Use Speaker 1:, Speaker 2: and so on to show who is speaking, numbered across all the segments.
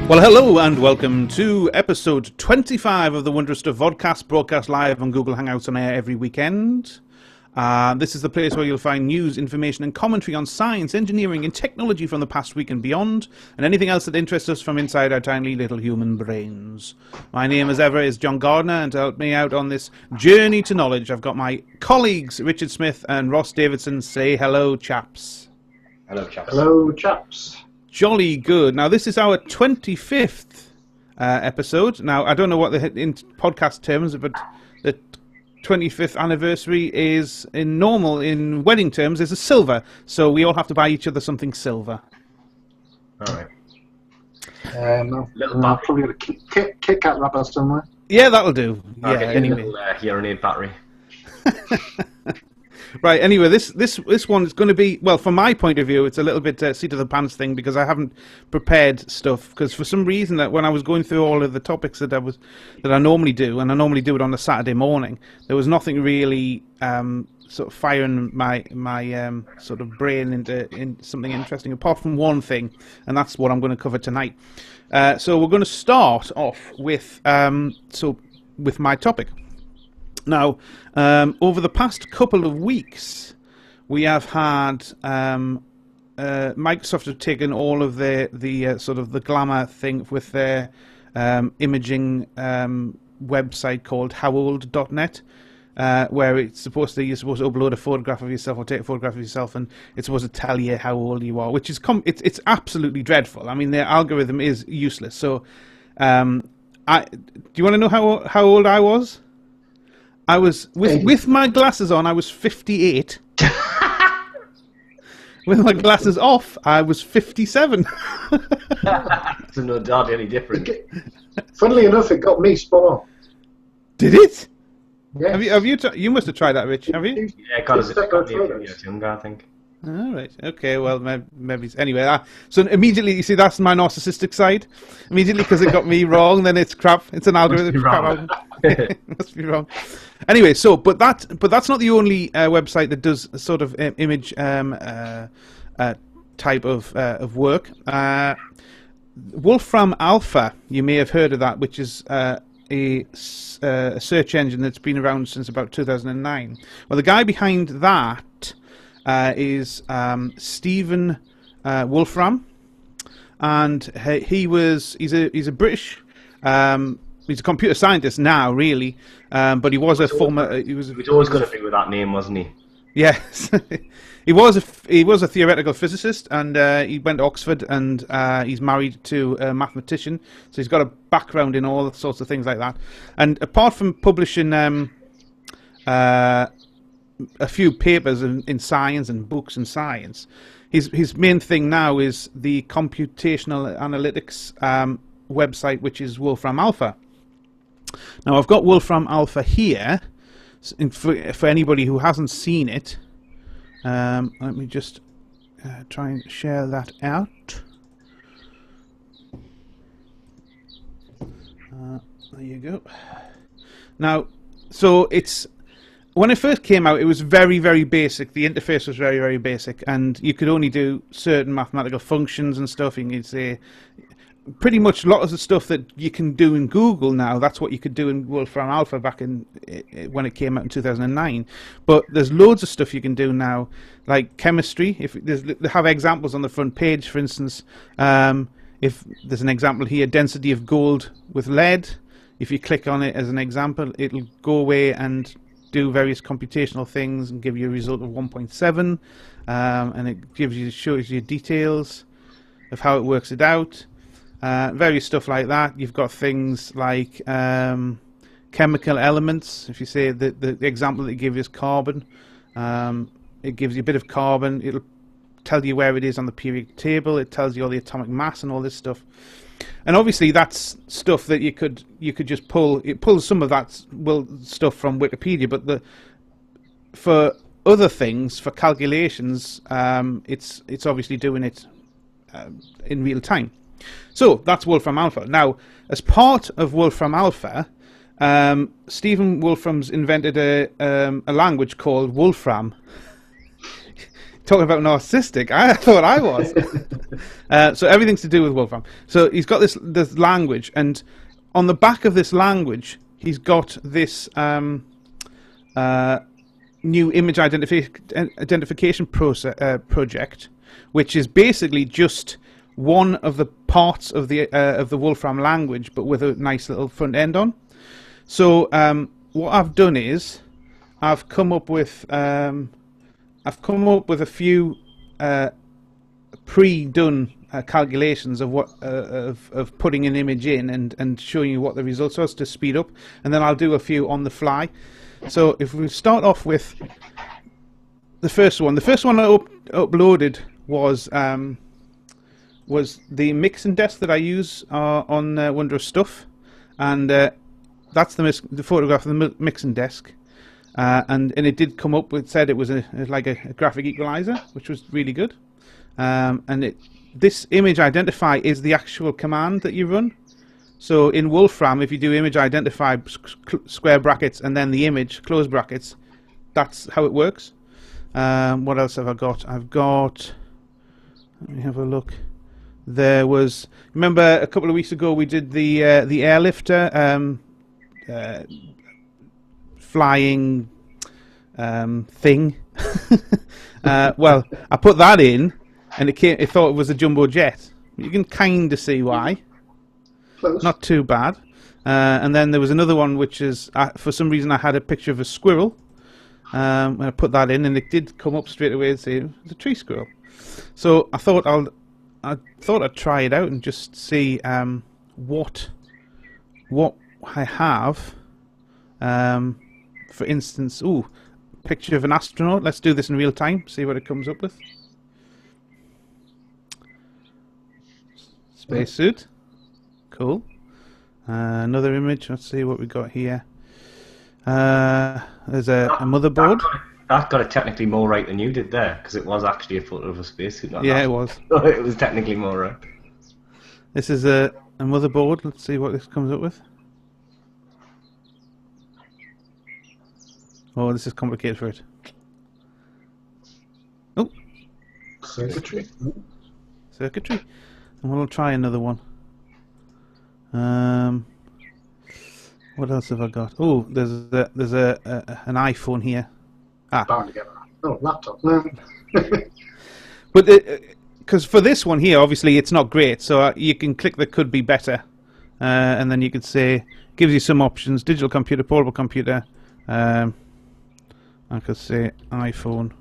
Speaker 1: Well, hello and welcome to episode 25 of the Wondrous Stuff Vodcast, broadcast live on Google Hangouts on air every weekend. This is the place where you'll find news, information and commentary on science, engineering and technology from the past week and beyond, and anything else that interests us from inside our tiny little human brains. My name, as ever, is John Gardner, and to help me out on this journey to knowledge, I've got my colleagues Richard Smith and Ross Davidson. Say hello, chaps.
Speaker 2: Hello, chaps.
Speaker 3: Hello, chaps.
Speaker 1: Jolly good. Now, this is our 25th episode. Now, I don't know what in podcast terms, but the 25th anniversary is in wedding terms is a silver. So we all have to buy each other something silver.
Speaker 2: All right.
Speaker 3: I'm probably got a Kit Kat wrapper somewhere.
Speaker 1: Yeah, that'll do.
Speaker 2: Okay,
Speaker 1: Yeah.
Speaker 2: any little hearing aid battery.
Speaker 1: Right, anyway, this one is going to be, well, from my point of view, it's a little bit seat of the pants thing because I haven't prepared stuff, because for some reason that when I was going through all of the topics that I normally do, and I normally do it on a Saturday morning, there was nothing really sort of firing my sort of brain into something interesting, apart from one thing, and that's what I'm going to cover tonight. So we're going to start off with with my topic. Now, over the past couple of weeks, we have had Microsoft have taken all of the sort of the glamour thing with their imaging website called howold.net, where you're supposed to upload a photograph of yourself or take a photograph of yourself, and it's supposed to tell you how old you are, which is it's absolutely dreadful. I mean, their algorithm is useless. So, do you want to know how old I was? I was, with my glasses on, I was 58. With my glasses off, I was 57.
Speaker 2: It's no doubt any different.
Speaker 3: Funnily enough, it got me spot on.
Speaker 1: Did it?
Speaker 3: Yes.
Speaker 1: Have you? You must have tried that, Rich. Have you?
Speaker 2: Yeah, because it got me a few years younger, I think.
Speaker 1: All right. Okay. Well, maybe. Anyway, so immediately you see that's my narcissistic side. Immediately, because it got me wrong, then it's crap. It's an algorithm. Must be wrong. Anyway, but that's not the only website that does sort of image type of work. Wolfram Alpha, you may have heard of that, which is a search engine that's been around since about 2009. Well, the guy behind that is Stephen Wolfram, and he's a British. He's a computer scientist now, really, but he was a former. He was
Speaker 2: always going to be with that name, wasn't he?
Speaker 1: Yes, he was a theoretical physicist, and he went to Oxford, and he's married to a mathematician, so he's got a background in all sorts of things like that. And apart from publishing a few papers in science and books in science, his main thing now is the computational analytics website, which is Wolfram Alpha. Now, I've got Wolfram Alpha here, for anybody who hasn't seen it. Let me just try and share that out. There you go. Now, so when it first came out, it was very, very basic. The interface was very, very basic, and you could only do certain mathematical functions and stuff. You can say pretty much a lot of the stuff that you can do in Google now, that's what you could do in Wolfram Alpha back in when it came out in 2009. But there's loads of stuff you can do now, like chemistry. They have examples on the front page, for instance. If there's an example here, density of gold with lead. If you click on it as an example, it'll go away and do various computational things and give you a result of 1.7, and it shows you details of how it works it out. Various stuff like that. You've got things like chemical elements. If you say the example that it gives you is carbon, it gives you a bit of carbon. It'll tell you where it is on the periodic table. It tells you all the atomic mass and all this stuff. And obviously that's stuff that you could just pull. It pulls some of that stuff from Wikipedia, but for other things, for calculations, it's obviously doing it in real time. So that's Wolfram Alpha. Now, as part of Wolfram Alpha, Stephen Wolfram's invented a language called Wolfram talking about narcissistic. I thought I was. So everything's to do with Wolfram. So he's got this language, and on the back of this language, he's got this new image identification project, which is basically just one of the parts of the Wolfram language, but with a nice little front end on. So what I've done is I've come up with a few pre-done calculations of what of putting an image in and showing you what the results are to speed up, and then I'll do a few on the fly. So if we start off with the first one I uploaded was the mixing desk that I use on Wondrous Stuff, and that's the photograph of the mixing desk, and it did come up with, said it was like a graphic equalizer, which was really good, and this image identify is the actual command that you run. So in Wolfram, if you do image identify square brackets and then the image close brackets, that's how it works. What else have I got? Let me have a look. There was, remember a couple of weeks ago we did the airlifter flying thing. Well, I put that in, and it thought it was a jumbo jet. You can kind of see why.
Speaker 3: Close.
Speaker 1: Not too bad. And then there was another one which is, for some reason I had a picture of a squirrel. And I put that in, and it did come up straight away and say it's a tree squirrel. So I thought I'd try it out and just see what I have. For instance, picture of an astronaut. Let's do this in real time. See what it comes up with. Spacesuit. Cool. Another image. Let's see what we got here. There's a motherboard.
Speaker 2: That got it technically more right than you did there, because it was actually a photo of a spacesuit.
Speaker 1: Yeah, it was.
Speaker 2: It was technically more right.
Speaker 1: This is a motherboard. Let's see what this comes up with. Oh, this is complicated for it. Oh.
Speaker 3: Circuitry.
Speaker 1: Circuitry. And we'll try another one. What else have I got? Oh, there's an iPhone here.
Speaker 3: Bound together. Oh, laptop.
Speaker 1: But because for this one here, obviously it's not great, so you can click the could be better, and then you could say gives you some options: digital computer, portable computer. I could say iPhone,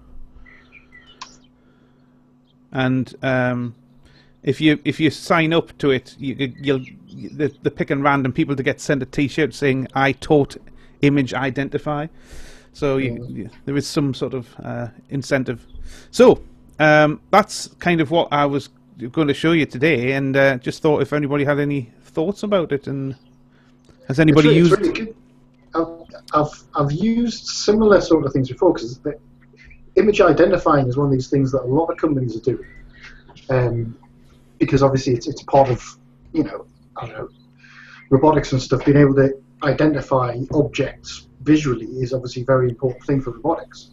Speaker 1: and if you sign up to it, they're picking random people to get sent a T-shirt saying "I taught image identify," so there is some sort of incentive. So that's kind of what I was going to show you today, and just thought if anybody had any thoughts about it, and has anybody used?
Speaker 3: It's really good. I've used similar sort of things before, because image identifying is one of these things that a lot of companies are doing. Because obviously it's part of, I don't know, robotics and stuff. Being able to identify objects visually is obviously a very important thing for robotics.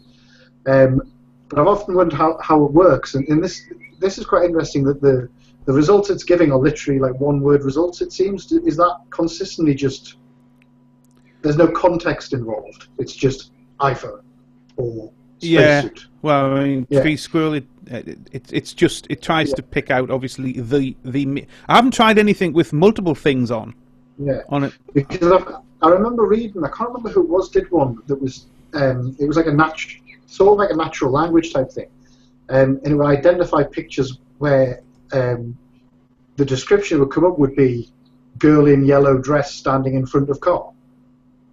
Speaker 3: But I've often wondered how it works, and this is quite interesting that the results it's giving are literally like one-word results, it seems. Is that consistently just, there's no context involved, it's just iPhone or spacesuit?
Speaker 1: Yeah, well, I mean, tree squirrel, it's just, it tries to pick out, obviously, the I haven't tried anything with multiple things on it.
Speaker 3: Because I remember reading, I can't remember who it was, did one that was, it was like sort of like a natural language type thing, and it would identify pictures where the description would come up would be girl in yellow dress standing in front of car.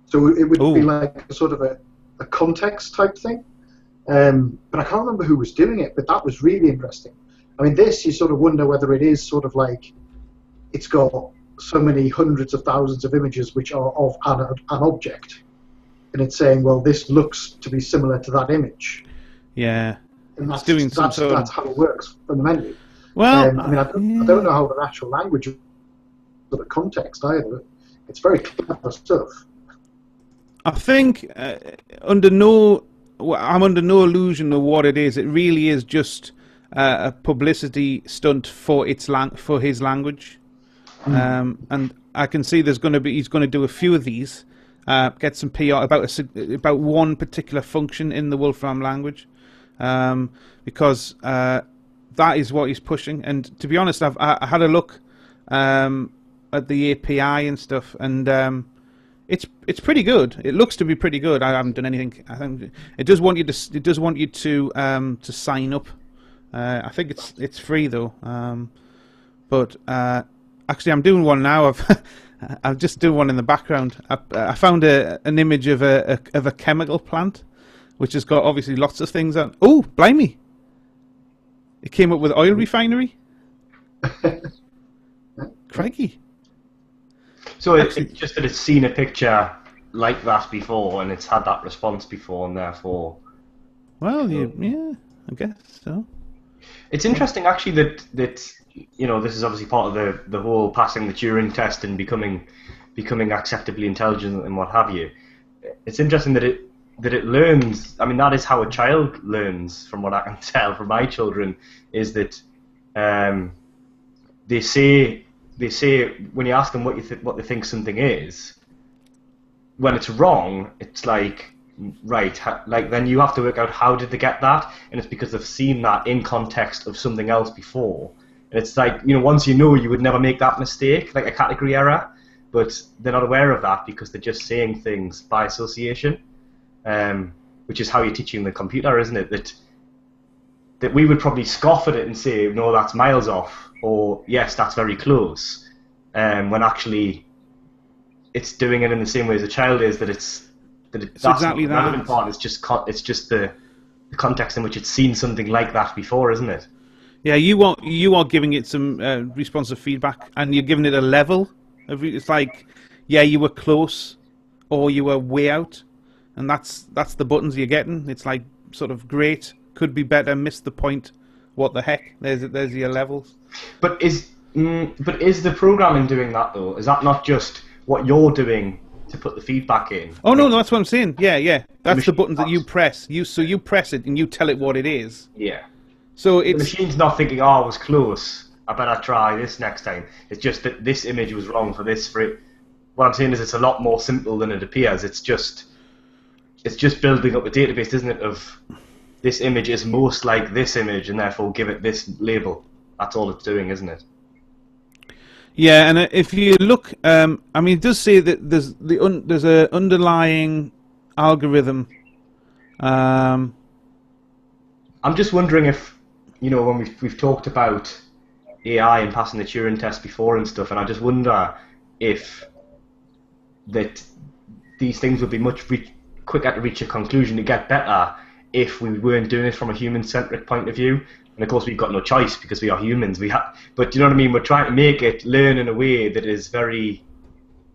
Speaker 3: So it would be like a sort of a context type thing. But I can't remember who was doing it, but that was really interesting. I mean, this, you sort of wonder whether it is sort of like it's got so many hundreds of thousands of images which are of an object, and it's saying, well, this looks to be similar to that image.
Speaker 1: Yeah.
Speaker 3: And that's how it works fundamentally.
Speaker 1: Well,
Speaker 3: I mean, I don't know how the natural language sort of context either. It's very clever stuff.
Speaker 1: I think under no I'm under no illusion of what it is. It really is just a publicity stunt for for his language. And I can see he's going to do a few of these, get some PR about one particular function in the Wolfram language, because that is what he's pushing. And to be honest, I had a look at the API and stuff, and it's pretty good. It looks to be pretty good. I haven't done anything. I think it does want you to sign up. I think it's free though. But actually, I'm doing one now. I'm just doing one in the background. I found an image of a chemical plant, which has got obviously lots of things on. Oh, blimey! It came up with oil refinery. Crikey!
Speaker 2: So it's just that it's seen a picture like that before, and it's had that response before, and therefore.
Speaker 1: Well, yeah, I guess so.
Speaker 2: It's interesting, actually, that this is obviously part of the whole passing the Turing test and becoming acceptably intelligent and what have you. It's interesting that it learns. I mean, that is how a child learns, from what I can tell from my children, is that they say when you ask them what they think something is, when it's wrong, it's like, right, then you have to work out how did they get that, and it's because they've seen that in context of something else before. And it's like, once you would never make that mistake, like a category error, but they're not aware of that because they're just saying things by association, which is how you're teaching the computer, isn't it? That we would probably scoff at it and say, no, that's miles off, or yes, that's very close, when actually it's doing it in the same way as a child is, that's
Speaker 1: exactly
Speaker 2: not the relevant part. It's just the context in which it's seen something like that before, isn't it?
Speaker 1: Yeah, you are giving it some responsive feedback, and you're giving it a level. It's like, yeah, you were close, or you were way out, and that's the buttons you're getting. It's like sort of great, could be better, missed the point, what the heck? There's your levels.
Speaker 2: But is the programming doing that though? Is that not just what you're doing to put the feedback in?
Speaker 1: Oh no, that's what I'm saying. Yeah, that's the buttons that you press. So you press it and you tell it what it is.
Speaker 2: Yeah.
Speaker 1: So
Speaker 2: the machine's not thinking, oh, I was close, I better try this next time. It's just that this image was wrong for this. What I'm saying is it's a lot more simple than it appears. It's just building up a database, isn't it, of this image is most like this image, and therefore give it this label. That's all it's doing, isn't it?
Speaker 1: Yeah, and if you look, I mean, it does say that there's a underlying algorithm.
Speaker 2: I'm just wondering if, when we've talked about AI and passing the Turing test before and stuff, and I just wonder if that these things would be much quicker to reach a conclusion, to get better, if we weren't doing it from a human-centric point of view. And of course we've got no choice because we are humans. But you know what I mean? We're trying to make it learn in a way that is very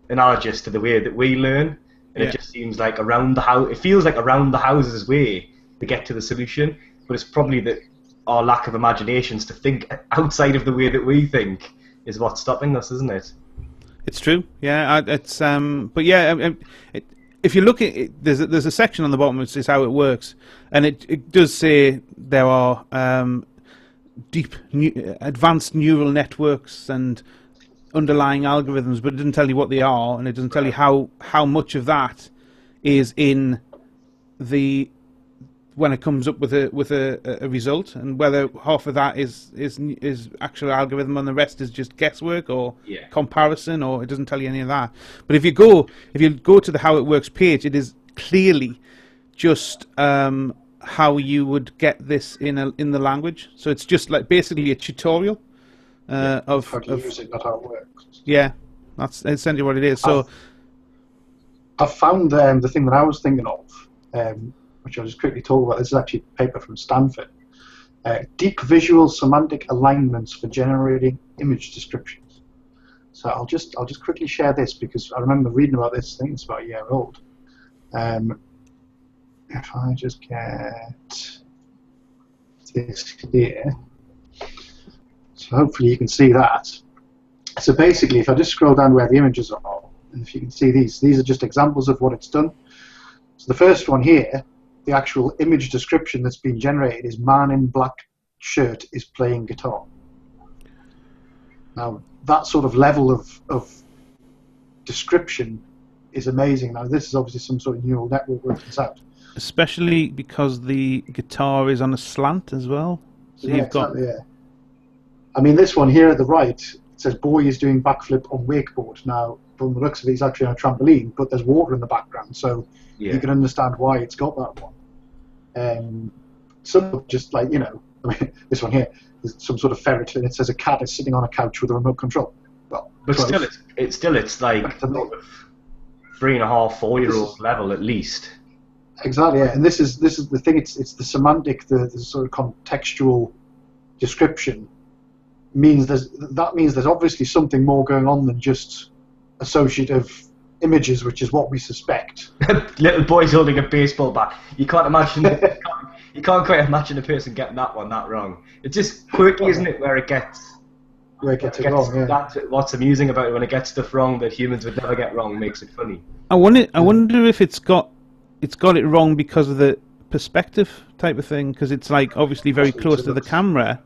Speaker 2: analogous to the way that we learn, and It just seems like it feels like around the houses way to get to the solution. But it's probably that our lack of imaginations to think outside of the way that we think is what's stopping us, isn't it?
Speaker 1: It's true. Yeah, it's but yeah, if you look at it, there's a section on the bottom which says how it works, and it does say there are advanced neural networks and underlying algorithms, but it doesn't tell you what they are, and it doesn't tell you how much of that is in when it comes up with a result, and whether half of that is actual algorithm and the rest is just guesswork or comparison, or it doesn't tell you any of that. But if you go to the how it works page, it is clearly just how you would get this in the language. So it's just like basically a tutorial of
Speaker 3: how to use it, not how it works.
Speaker 1: Yeah, that's essentially what it is. So
Speaker 3: I've found the thing that I was thinking of, which I'll just quickly talk about. This is actually a paper from Stanford. Deep visual semantic alignments for generating image descriptions. So I'll just quickly share this because I remember reading about this thing. It's about a year old. If I just get this here, so hopefully you can see that. So basically, if I just scroll down where the images are, and if you can see these are just examples of what it's done. So the first one here the actual image description that's been generated is man in black shirt is playing guitar. Now, that sort of level of description is amazing. Now, this is obviously some sort of neural network working this out.
Speaker 1: Especially because the guitar is on a slant as well. So
Speaker 3: yeah, exactly, yeah. I mean, this one here at the right, it says boy is doing backflip on wakeboard. Now, from the looks of it, he's actually on a trampoline, but there's water in the background, so you can understand why it's got that one. Some just like, I mean, this one here is some sort of ferret, and it says a cat is sitting on a couch with a remote control. Well,
Speaker 2: but it's like 3.5, 4-year-old level at least.
Speaker 3: Exactly, yeah. And this is the thing. It's the semantic, the sort of contextual description means there's obviously something more going on than just associative images, which is what we suspect.
Speaker 2: Little boys holding a baseball bat. You can't imagine. You can't quite imagine a person getting that one that wrong. It's just quirky, isn't it? Where it gets
Speaker 3: it wrong. Yeah.
Speaker 2: That's what's amusing about it, when it gets stuff wrong that humans would never get wrong, makes it funny.
Speaker 1: I wonder if it's got it wrong because of the perspective type of thing, because it's like obviously very close to the camera,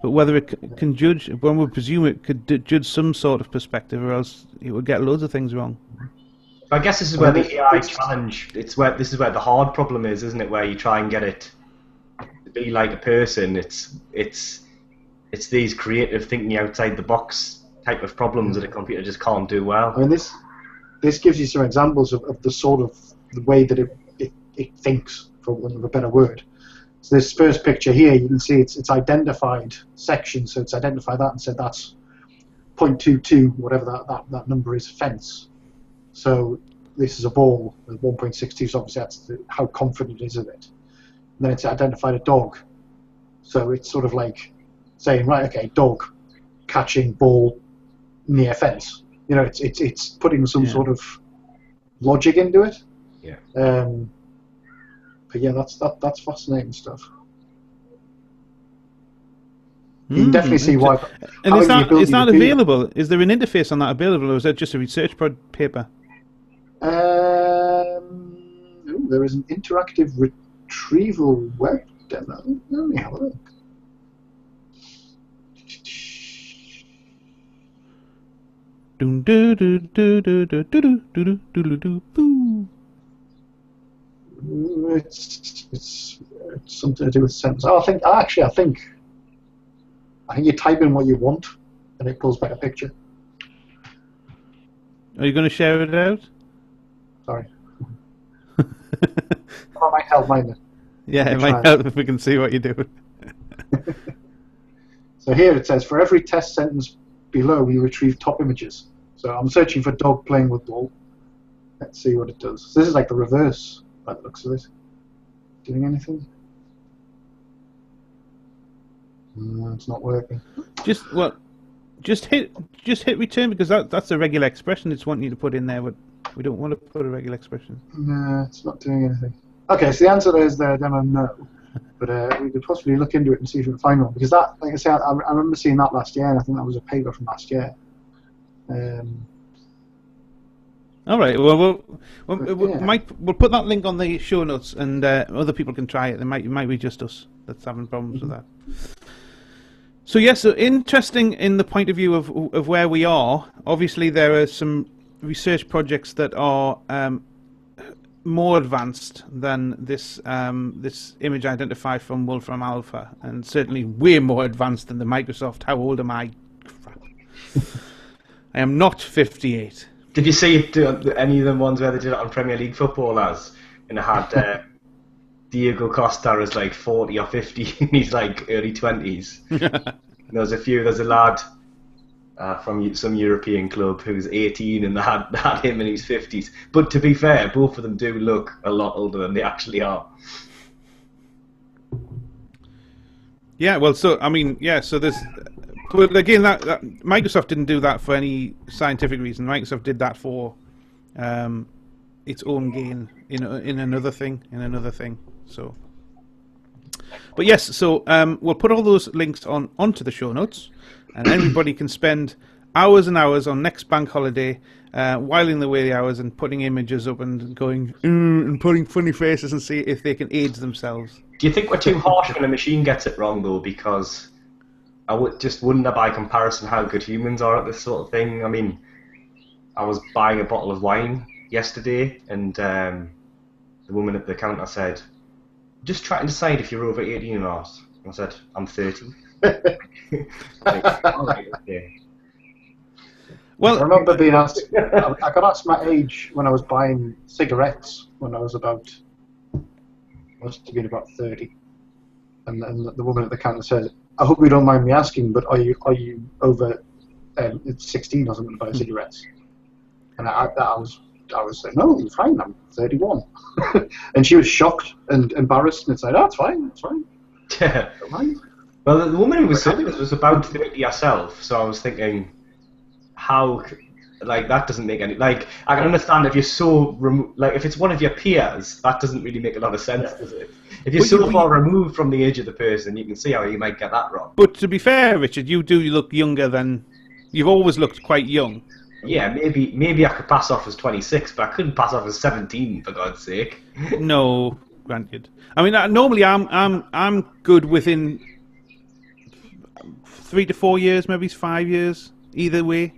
Speaker 1: but whether it can judge, one would presume it could judge some sort of perspective, or else it would get loads of things wrong.
Speaker 2: I guess this is where the AI challenge, this is where the hard problem is, isn't it? Where you try and get it to be like a person. It's these creative thinking outside the box type of problems that a computer just can't do well.
Speaker 3: I mean, this gives you some examples of the sort of the way that it thinks, for want of a better word. So this first picture here, you can see it's identified sections, so it's identified that and said that's 0.22, whatever that number is, fence. So this is a ball with 1.62, so obviously that's how confident it is of it. And then it's identified a dog. So it's sort of like saying, right, okay, dog catching ball near fence. It's putting some sort of logic into it.
Speaker 2: Yeah.
Speaker 3: But yeah, that's fascinating stuff. You can definitely see why.
Speaker 1: And is that available? Is there an interface on that available, or is that just a research paper?
Speaker 3: There is an interactive retrieval web demo. Let me have a look. It's something to do with sentence. I think you type in what you want, and it pulls back a picture.
Speaker 1: Are you going to share it out?
Speaker 3: Sorry. That might help, mightn't it?
Speaker 1: Yeah, it might help if we can see what you're doing.
Speaker 3: So here it says, for every test sentence below, we retrieve top images. So I'm searching for dog playing with ball. Let's see what it does. So this is like the reverse by the looks of it. Doing anything? No, it's not working.
Speaker 1: Just hit return, because that's a regular expression it's wanting you to put in there, but we don't want to put a regular expression.
Speaker 3: No, it's not doing anything. Okay, so the answer is the demo no. But we could possibly look into it and see if we can find one, because that, like I say, I remember seeing that last year, and I think that was a paper from last year.
Speaker 1: All right. Well, we'll put that link on the show notes, and other people can try it. It might be just us that's having problems with that. So yes, so interesting in the point of view of where we are. Obviously, there are some research projects that are more advanced than this image identified from Wolfram Alpha, and certainly way more advanced than the Microsoft. How old am I? Crap. I am not 58.
Speaker 2: Did you see any of the ones where they did it on Premier League footballers, and it had Diego Costa as like 40 or 50, and he's like early 20s. There's a lad from some European club who's 18, and they had him in his 50s. But to be fair, both of them do look a lot older than they actually are.
Speaker 1: Yeah, well, so I mean, yeah, so there's, but again, that Microsoft didn't do that for any scientific reason. Microsoft did that for its own gain in another thing. So, but yes, so we'll put all those links onto the show notes, and everybody can spend hours and hours on next bank holiday, whiling away the hours and putting images up and going and putting funny faces and see if they can age themselves.
Speaker 2: Do you think we're too harsh when a machine gets it wrong, though? Because I would just wonder by comparison how good humans are at this sort of thing. I mean, I was buying a bottle of wine yesterday, and the woman at the counter said, "Just try to decide if you're over 18 or not." I said, "I'm 30." Like, all right, okay.
Speaker 3: Well, I remember being asked. I got asked my age when I was buying cigarettes when I was must have been about 30, and the woman at the counter said, "I hope you don't mind me asking, but are you over 16 or something to buy cigarettes?" And I was saying, "No, you're fine. I'm 31," and she was shocked and embarrassed and said, "Oh, it's fine, it's fine." Don't mind.
Speaker 2: Well, the woman who was saying this was about 30 herself, so I was thinking, how, like, that doesn't make any, like, I can understand if you're so, like, if it's one of your peers, that doesn't really make a lot of sense, does it? If you're so far removed from the age of the person, you can see how you might get that wrong.
Speaker 1: But to be fair, Richard, you do look younger than, you've always looked quite young.
Speaker 2: Yeah, maybe I could pass off as 26, but I couldn't pass off as 17, for God's sake.
Speaker 1: No, granted. I mean, normally I'm good within 3 to 4 years, maybe 5 years, either way.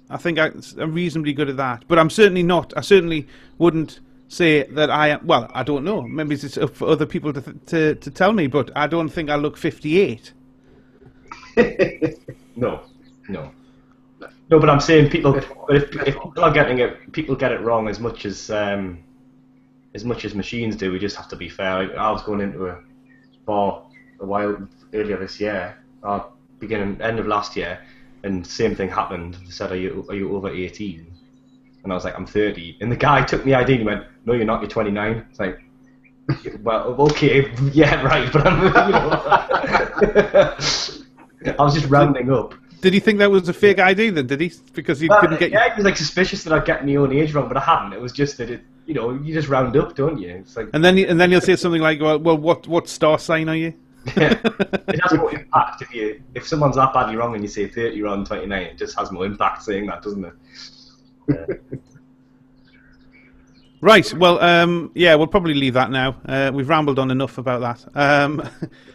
Speaker 1: I think I'm reasonably good at that, but I'm certainly not. I certainly wouldn't say that I am. Well, I don't know. Maybe it's up for other people to tell me, but I don't think I look 58.
Speaker 2: No. But I'm saying people. But if people are getting it, people get it wrong as much as machines do. We just have to be fair. I was going into a bar a while earlier this year, or end of last year, and same thing happened. They said, "Are you over 18?" And I was like, "I'm 30." And the guy took me ID and he went, "No, you're not. You're 29." It's like, well, okay, yeah, right, but I'm, I was just rounding up.
Speaker 1: Did he think that was a fake ID then? Did he? Because you couldn't get.
Speaker 2: Yeah, he was like suspicious that I'd get my own age wrong, but I hadn't. It was just that you just round up, don't you? It's like.
Speaker 1: And then you'll say something like, "Well, what star sign are you?"
Speaker 2: Yeah. It has more impact if someone's that badly wrong and you say 30 rather than 29. It just has more impact saying that, doesn't it? Yeah.
Speaker 1: Right. Well, yeah, we'll probably leave that now. We've rambled on enough about that.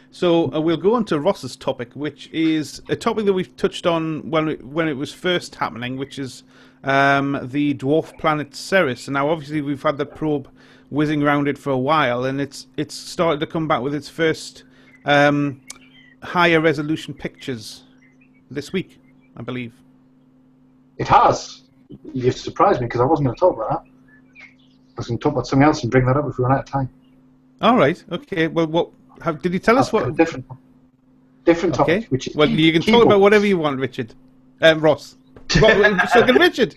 Speaker 1: So we'll go on to Ross's topic, which is a topic that we've touched on when it was first happening, which is the dwarf planet Ceres. And now, obviously, we've had the probe whizzing around it for a while, and it's started to come back with its first higher resolution pictures this week, I believe.
Speaker 3: It has. You've surprised me because I wasn't going to talk about that. I was going to talk about something else and bring that up if we run out of time.
Speaker 1: All right. Okay. Well, did you tell us what?
Speaker 3: A different topic.
Speaker 1: Okay.
Speaker 3: Which is
Speaker 1: well, you can talk about whatever you want, Richard. Ross. So can Richard.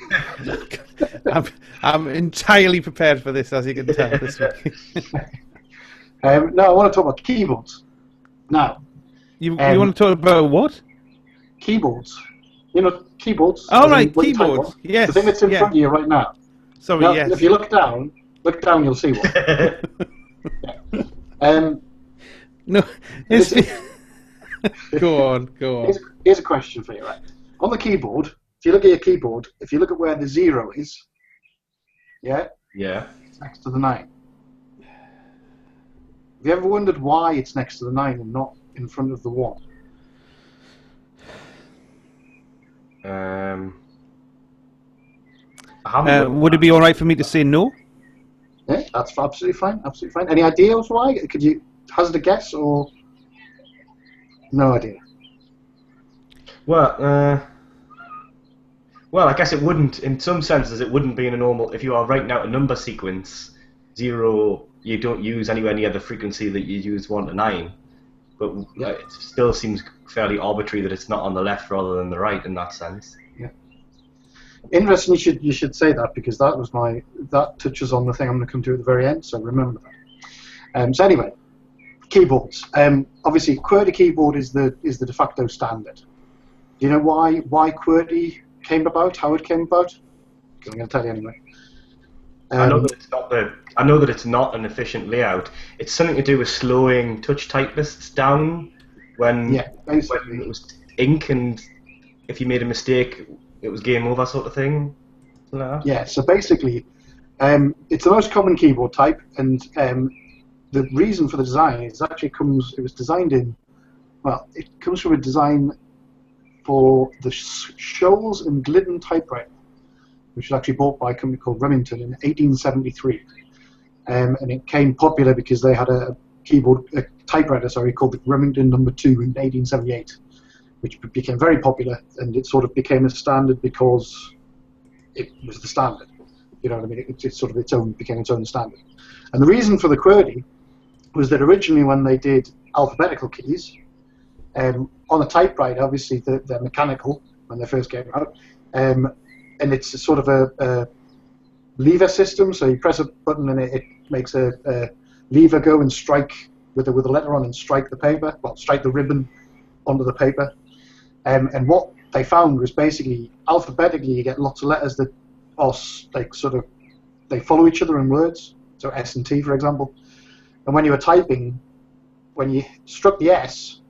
Speaker 1: I'm entirely prepared for this, as you can tell this week.
Speaker 3: No, I want to talk about keyboards. Now.
Speaker 1: You want to talk about what?
Speaker 3: Keyboards. You know, keyboards.
Speaker 1: Oh, right, keyboards. Yes.
Speaker 3: The thing that's in front of you right now.
Speaker 1: Sorry,
Speaker 3: now,
Speaker 1: yes.
Speaker 3: If you look down, you'll see one.
Speaker 1: No, go on.
Speaker 3: Here's a question for you, right? On the keyboard, if you look at your keyboard, if you look at where the 0 is, yeah, it's next to the 9. Have you ever wondered why it's next to the 9 and not in front of the 1?
Speaker 1: Would it be all right for me to say no?
Speaker 3: Yeah, that's absolutely fine. Absolutely fine. Any ideas why? Could you hazard a guess or no idea?
Speaker 2: Well, I guess it wouldn't. In some senses, it wouldn't be in a normal. If you are writing out a number sequence, 0, you don't use anywhere near the frequency that you use 1 to 9. But it still seems fairly arbitrary that it's not on the left rather than the right in that sense.
Speaker 3: Yeah. Interesting. You should say that because that touches on the thing I'm going to come to at the very end. So remember that. So anyway, keyboards. Obviously, QWERTY keyboard is the de facto standard. Do you know why QWERTY came about? How it came about? Because I'm going to tell you anyway.
Speaker 2: I know that it's not an efficient layout. It's something to do with slowing touch typists down when it was ink and if you made a mistake, it was game over, sort of thing. Something like that?
Speaker 3: Yeah. So basically, it's the most common keyboard type, and the reason for the design is actually it was designed in. Well, it comes from a design for the Scholes and Glidden typewriter, which was actually bought by a company called Remington in 1873. And it became popular because they had a typewriter, called the Remington No. 2 in 1878, which became very popular, and it sort of became a standard because it was the standard. You know what I mean? It sort of became its own standard. And the reason for the QWERTY was that originally when they did alphabetical keys, on a typewriter, obviously they're mechanical when they first came out, and it's sort of a lever system. So you press a button and it makes a lever go and strike with a letter on and strike the paper, strike the ribbon onto the paper. And what they found was basically alphabetically you get lots of letters that are they follow each other in words. So S and T, for example. And when you were typing, when you struck the S,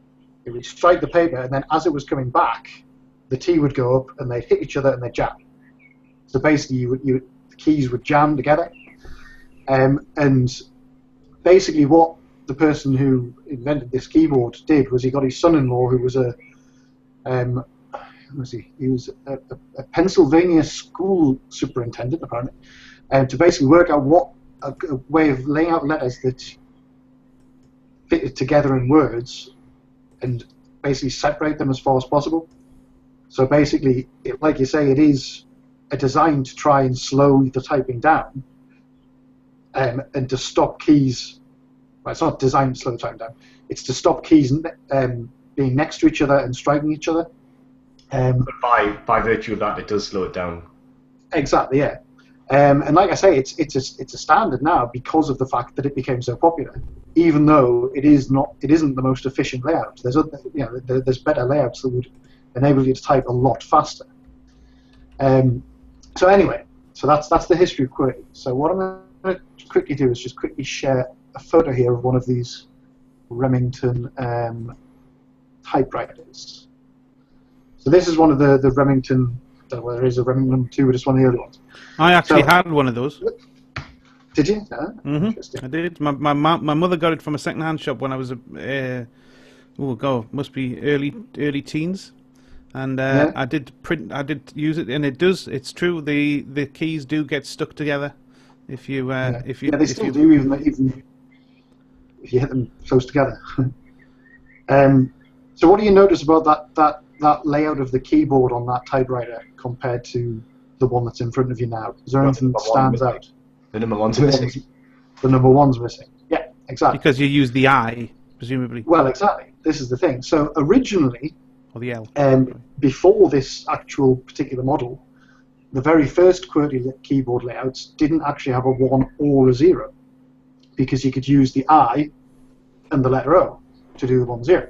Speaker 3: it would strike the paper, and then as it was coming back, the T would go up, and they'd hit each other, and they'd jam. So basically, the keys would jam together. And basically, what the person who invented this keyboard did was he got his son-in-law, who was he was a Pennsylvania school superintendent, apparently, to basically work out a way of laying out letters that fitted together in words and basically separate them as far as possible. So basically, like you say, it is a design to try and slow the typing down, and to stop keys. Well, it's not designed to slow the typing down. It's to stop keys being next to each other and striking each other.
Speaker 2: But by virtue of that, it does slow it down.
Speaker 3: Exactly, yeah. And like I say, it's a standard now because of the fact that it became so popular. Even though it isn't the most efficient layout. There's better layouts that would enable you to type a lot faster. So anyway, that's the history of QWERTY. So what I'm going to quickly do is just quickly share a photo here of one of these Remington typewriters. So this is one of the Remington. I don't know whether it is a Remington No. 2, but it's one of the early ones.
Speaker 1: I actually had one of those.
Speaker 3: Did you?
Speaker 1: I did. My mother got it from a second-hand shop when I was must be early teens, and I did use it, and it's true. The keys do get stuck together if you
Speaker 3: they still do even if you hit them close together. So what do you notice about that layout of the keyboard on that typewriter compared to the one that's in front of you now? Is there anything that stands out?
Speaker 2: The number one's missing.
Speaker 3: The number one's missing. Yeah, exactly.
Speaker 1: Because you use the I, presumably.
Speaker 3: Well, exactly. This is the thing. So originally,
Speaker 1: or the L.
Speaker 3: Before this actual particular model, the very first QWERTY keyboard layouts didn't actually have a 1 or a 0, because you could use the I and the letter O to do the 1, 0.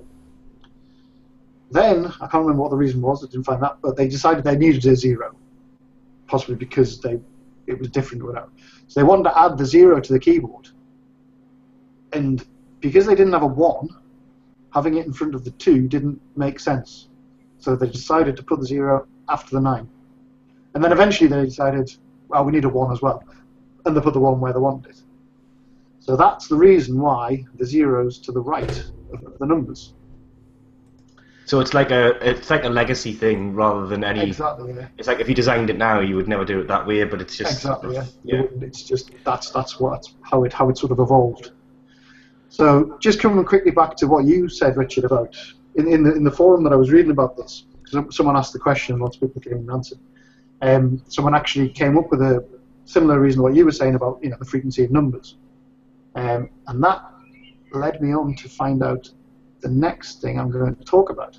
Speaker 3: Then, I can't remember what the reason was, I didn't find that, but they decided they needed a 0, possibly because it was different or whatever. So they wanted to add the 0 to the keyboard. And because they didn't have a 1, having it in front of the 2 didn't make sense. So they decided to put the 0 after the 9. And then eventually they decided, well, we need a 1 as well. And they put the 1 where they wanted it. So that's the reason why the 0's to the right of the numbers.
Speaker 2: So it's like a legacy thing rather than any.
Speaker 3: Exactly. Yeah.
Speaker 2: It's like if you designed it now, you would never do it that way, but it's just
Speaker 3: exactly. Yeah. It's just that's how it sort of evolved. So just coming quickly back to what you said, Richard, about in the forum that I was reading about this, because someone asked the question and lots of people gave an answer. Someone actually came up with a similar reason to what you were saying about the frequency of numbers, and that led me on to find out the next thing I'm going to talk about,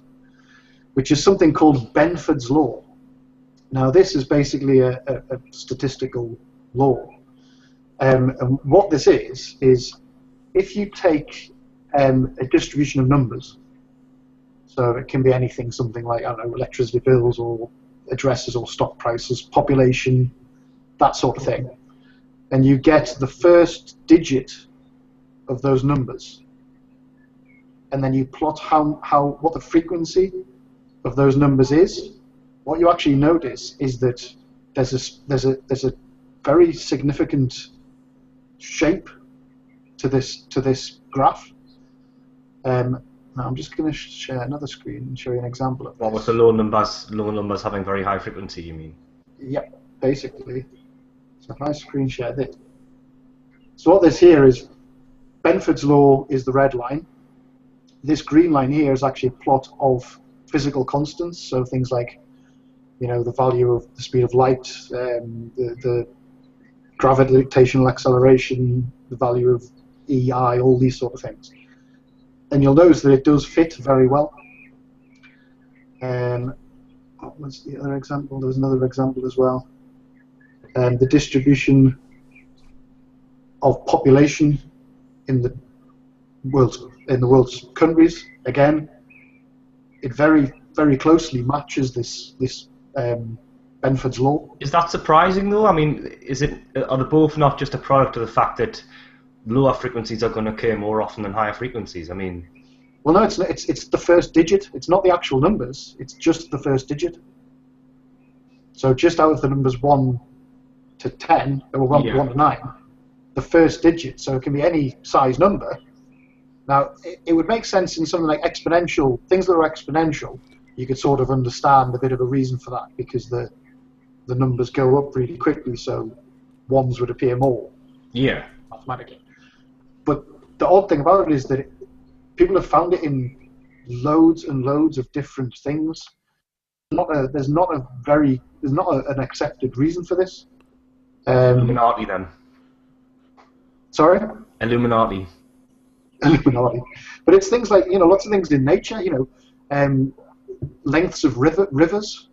Speaker 3: which is something called Benford's law. Now, this is basically a statistical law, and what this is if you take a distribution of numbers, so it can be anything, something like, I don't know, electricity bills or addresses or stock prices, population, that sort of thing, and you get the first digit of those numbers, and then you plot what the frequency of those numbers is, what you actually notice is that there's a very significant shape to this graph. Now I'm just going to share another screen and show you an example of this.
Speaker 2: What with the low numbers having very high frequency, you mean?
Speaker 3: Yep, basically. So if I screen share this. So what this here is, Benford's law is the red line. This green line here is actually a plot of physical constants, so things like, the value of the speed of light, the gravitational acceleration, the value of EI, all these sort of things. And you'll notice that it does fit very well. What was the other example? There was another example as well. The distribution of population in the world's countries, again, it very, very closely matches this Benford's law.
Speaker 2: Is that surprising though? I mean, are they both not just a product of the fact that lower frequencies are going to occur more often than higher frequencies? I mean,
Speaker 3: well, no, it's the first digit. It's not the actual numbers. It's just the first digit. So just out of the numbers 1 to 10, or 1 to 9, the first digit. So it can be any size number. Now, it would make sense in something like exponential, things that are exponential. You could sort of understand a bit of a reason for that, because the numbers go up really quickly, so ones would appear more.
Speaker 2: Yeah.
Speaker 3: Mathematically. But the odd thing about it is that people have found it in loads and loads of different things. There's not an accepted reason for this.
Speaker 2: Illuminati then.
Speaker 3: Sorry?
Speaker 2: Illuminati.
Speaker 3: But it's things like, lots of things in nature, lengths of rivers.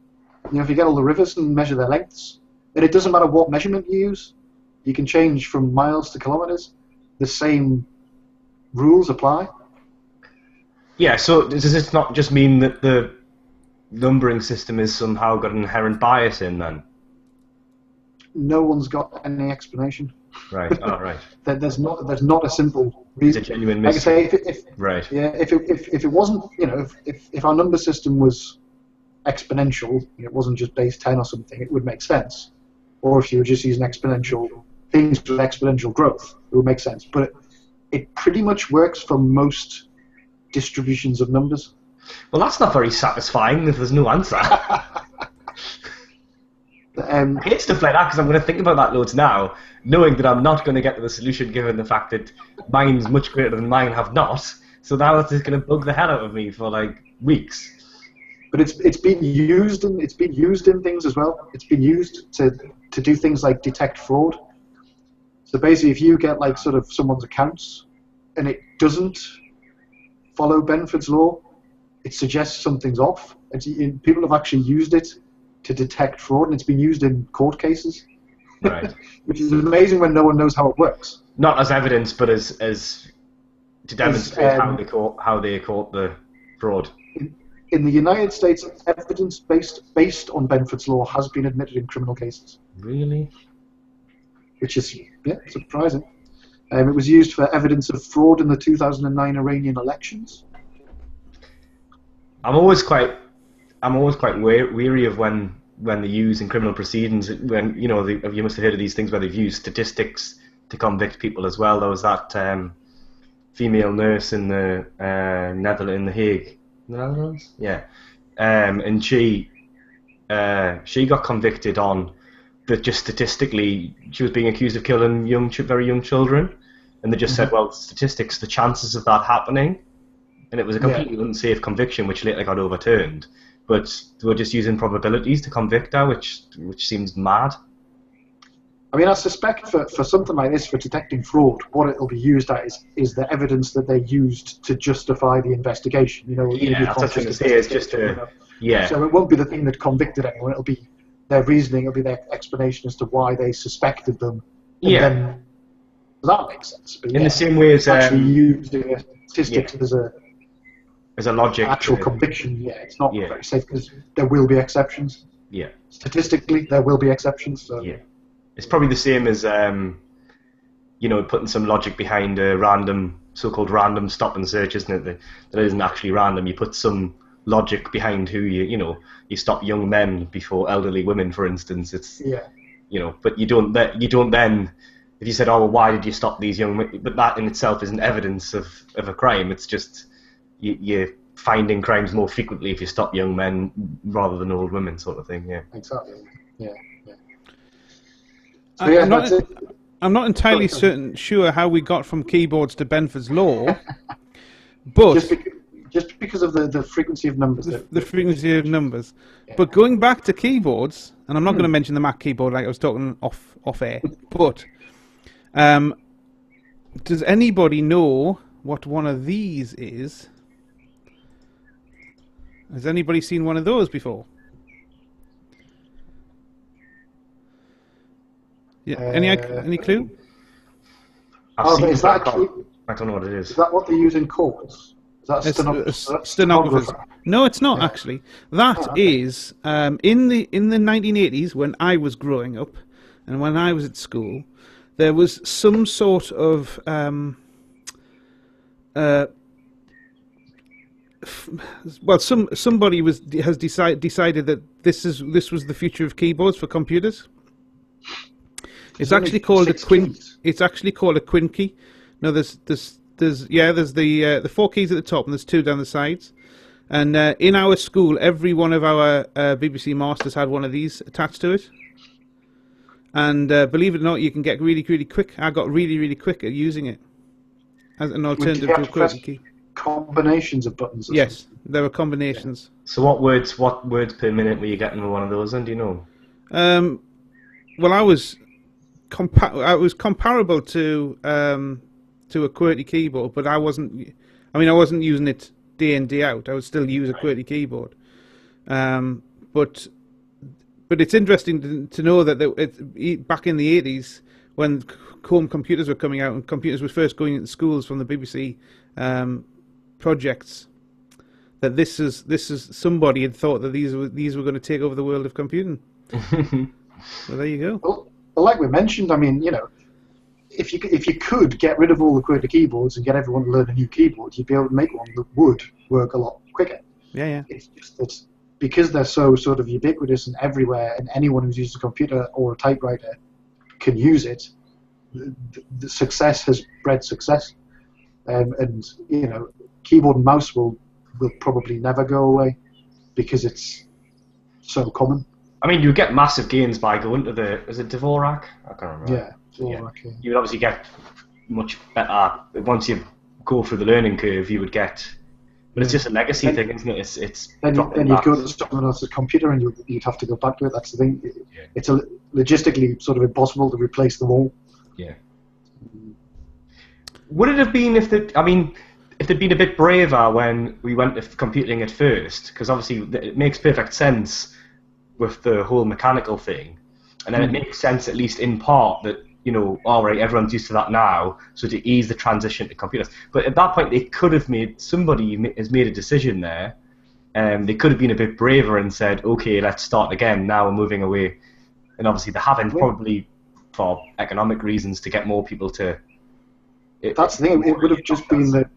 Speaker 3: If you get all the rivers and measure their lengths, and it doesn't matter what measurement you use, you can change from miles to kilometers. The same rules apply.
Speaker 2: Yeah, so does this not just mean that the numbering system is somehow got an inherent bias in then?
Speaker 3: No one's got any explanation.
Speaker 2: Right. Oh, right.
Speaker 3: There's not a simple reason.
Speaker 2: It's a genuine mystery.
Speaker 3: Like I say,
Speaker 2: right.
Speaker 3: Yeah, if it wasn't, if our number system was exponential, it wasn't just base 10 or something, it would make sense. Or if you were just using exponential things with exponential growth, it would make sense. But it pretty much works for most distributions of numbers.
Speaker 2: Well, that's not very satisfying if there's no answer. I hate stuff like that because I'm going to think about that loads now, knowing that I'm not going to get to the solution given the fact that mine's much greater than mine have not. So now it's just going to bug the hell out of me for like weeks.
Speaker 3: But it's been used in things as well. It's been used to do things like detect fraud. So basically, if you get like sort of someone's accounts and it doesn't follow Benford's law, it suggests something's off. People have actually used it to detect fraud, and it's been used in court cases.
Speaker 2: Right.
Speaker 3: Which is amazing when no one knows how it works.
Speaker 2: Not as evidence, but as to demonstrate how they caught the fraud.
Speaker 3: In the United States, evidence based on Benford's law has been admitted in criminal cases.
Speaker 2: Really?
Speaker 3: Which is surprising. It was used for evidence of fraud in the 2009 Iranian elections.
Speaker 2: I'm always quite weary of when they use in criminal proceedings, when you must have heard of these things where they've used statistics to convict people as well. There was that female nurse in the Netherlands, in the Hague, the Netherlands, yeah, and she got convicted on that. Just statistically, she was being accused of killing very young children, and they just said, well, statistics, the chances of that happening, and it was a completely unsafe conviction, which later got overturned. But they were just using probabilities to convict her, which seems mad.
Speaker 3: I mean, I suspect for something like this, for detecting fraud, what it'll be used as is the evidence that they used to justify the investigation.
Speaker 2: That's what I was going to say. It's just
Speaker 3: So it won't be the thing that convicted anyone. It'll be their reasoning. It'll be their explanation as to why they suspected them. And then, that makes sense. But
Speaker 2: in the same way as
Speaker 3: actually using statistics
Speaker 2: as a logic,
Speaker 3: actual conviction, it's not very safe because there will be exceptions.
Speaker 2: Yeah.
Speaker 3: Statistically, there will be exceptions. So.
Speaker 2: Yeah. It's probably the same as putting some logic behind a so-called random stop and search, isn't it? That isn't actually random. You put some logic behind who you stop young men before elderly women, for instance. It's but you don't then. If you said, oh, well, why did you stop these young women? But that in itself isn't evidence of a crime. It's just you're finding crimes more frequently if you stop young men rather than old women, sort of thing. Yeah.
Speaker 3: Exactly. Yeah. So,
Speaker 1: I'm not entirely sure how we got from keyboards to Benford's Law, but
Speaker 3: just because of the frequency of numbers.
Speaker 1: The frequency of numbers. Yeah. But going back to keyboards, and I'm not going to mention the Mac keyboard like I was talking off air, but does anybody know what one of these is? Has anybody seen one of those before? Yeah. Any clue?
Speaker 2: I don't know what it is.
Speaker 3: Is that what they use in courts? Is that
Speaker 1: stenographers? No, it's not actually. That is in the 1980s when I was growing up, and when I was at school, there was some sort of somebody has decided that this was the future of keyboards for computers. It's actually called a quin. It's actually called a quin key. No, there's the 4 keys at the top and there's 2 down the sides. And in our school, every one of our BBC masters had one of these attached to it. And believe it or not, you can get really, really quick. I got really, really quick at using it as an alternative to a QWERTY key.
Speaker 3: Combinations of buttons.
Speaker 1: Yes, there were combinations.
Speaker 2: Yeah. So what words per minute were you getting with one of those? And do you know?
Speaker 1: Well, I was comparable to a QWERTY keyboard, but I wasn't using it day in, day out. I would still use a QWERTY keyboard. But it's interesting to know that back in the 80s, when home computers were coming out and computers were first going into schools from the BBC projects, that this is somebody had thought that these were going to take over the world of computing. Well, there you go.
Speaker 3: Well, like we mentioned, I mean, if you could get rid of all the QWERTY keyboards and get everyone to learn a new keyboard, you'd be able to make one that would work a lot quicker.
Speaker 1: Yeah.
Speaker 3: It's just that because they're so sort of ubiquitous and everywhere, and anyone who's used a computer or a typewriter can use it, the success has bred success. And keyboard and mouse will probably never go away because it's so common.
Speaker 2: I mean, you get massive gains by going to is it Dvorak? I can't remember.
Speaker 3: Yeah, Dvorak. Yeah.
Speaker 2: You would obviously get much better once you go through the learning curve. You would get, but it's just a legacy thing, isn't it? It's
Speaker 3: then you'd go to someone else's computer and you'd have to go back to it. That's the thing. Yeah. It's logistically sort of impossible to replace them all.
Speaker 2: Yeah. Would it have been if they'd been a bit braver when we went to computing at first? Because obviously it makes perfect sense with the whole mechanical thing, and then it makes sense, at least in part, that all right, everyone's used to that now, so to ease the transition to computers. But at that point, somebody has made a decision there. They could have been a bit braver and said, okay, let's start again. Now we're moving away, and obviously they haven't, probably for economic reasons, to get more people to.
Speaker 3: That's the thing. It would have just been that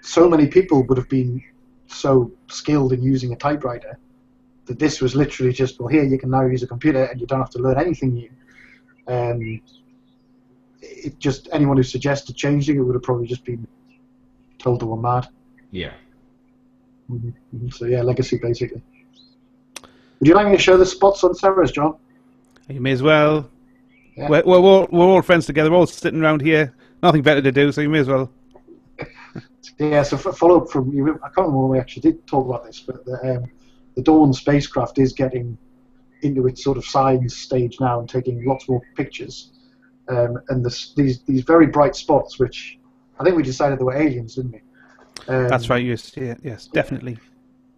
Speaker 3: so many people would have been so skilled in using a typewriter that this was literally just, well, here you can now use a computer and you don't have to learn anything new. It just, anyone who suggested changing it would have probably just been told they were mad.
Speaker 2: Yeah.
Speaker 3: Mm-hmm. So yeah, legacy basically. Would you like me to show the spots on servers, John?
Speaker 1: You may as well.
Speaker 3: Yeah.
Speaker 1: We're all friends together. We're all sitting around here. Nothing better to do, so you may as well.
Speaker 3: Yeah, so follow up from you. I can't remember when we actually did talk about this, but the Dawn spacecraft is getting into its sort of science stage now and taking lots more pictures. And these very bright spots, which I think we decided they were aliens, didn't we?
Speaker 1: That's right. Yes, definitely.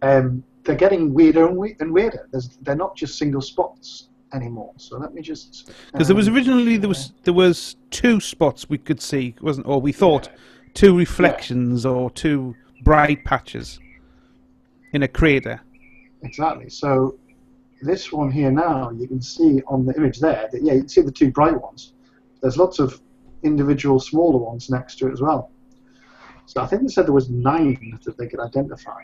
Speaker 3: They're getting weirder and weirder. They're not just single spots anymore. So let me just.
Speaker 1: Because there was originally there was 2 spots we could see, wasn't? Or we thought 2 reflections or 2 bright patches in a crater.
Speaker 3: Exactly. So this one here now, you can see on the image there that you can see the 2 bright ones. There's lots of individual smaller ones next to it as well. So I think they said there was 9 that they could identify.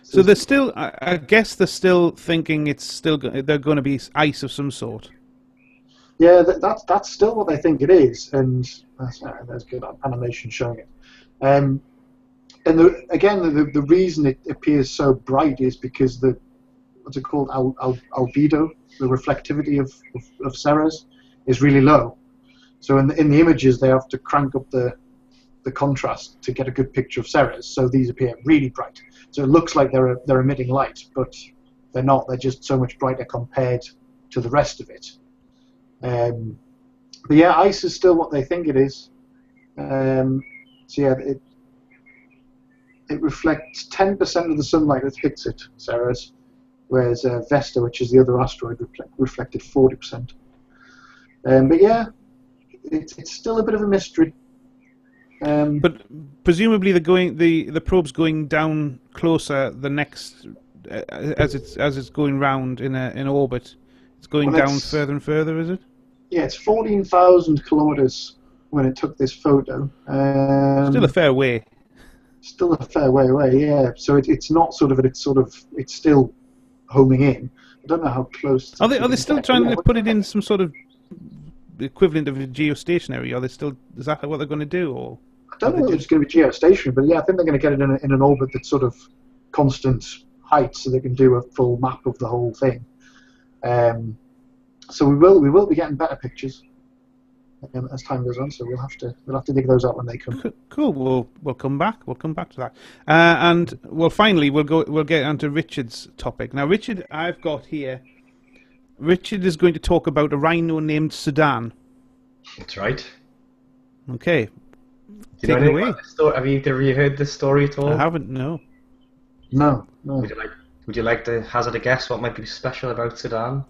Speaker 1: So they're still, I guess they're still thinking they're going to be ice of some sort.
Speaker 3: Yeah, that's still what they think it is, and there's good animation showing it. And the reason it appears so bright is because what's it called, albedo, the reflectivity of Ceres, is really low. So in the images they have to crank up the contrast to get a good picture of Ceres. So these appear really bright. So it looks like they're emitting light, but they're not. They're just so much brighter compared to the rest of it. But yeah, ice is still what they think it is. So yeah, it reflects 10% of the sunlight that hits it, Ceres, whereas Vesta, which is the other asteroid, reflected 40%. But yeah, it's still a bit of a mystery.
Speaker 1: But presumably the probe's going down closer the next as it's going round in orbit. It's going down further and further, is it?
Speaker 3: Yeah, it's 14,000 kilometers when it took this photo.
Speaker 1: Still a fair way.
Speaker 3: Still a fair way away, yeah. So it's not it's still homing in. I don't know how close.
Speaker 1: Are they still trying to put it in some sort of equivalent of a geostationary? Is that what they're going to do, or?
Speaker 3: I don't know if it's going to be geostationary, but yeah, I think they're going to get it in an orbit that's sort of constant height, so they can do a full map of the whole thing. So we will be getting better pictures as time goes on. So we'll have to dig those out when they come.
Speaker 1: Cool. We'll come back. We'll come back to that. And finally we'll get onto Richard's topic. Now, Richard, I've got here. Richard is going to talk about a rhino named Sudan.
Speaker 2: That's right.
Speaker 1: Okay.
Speaker 2: Take it away. Have you heard this story at all?
Speaker 1: I haven't. No.
Speaker 3: No.
Speaker 2: Would you like to hazard a guess what might be special about Sudan?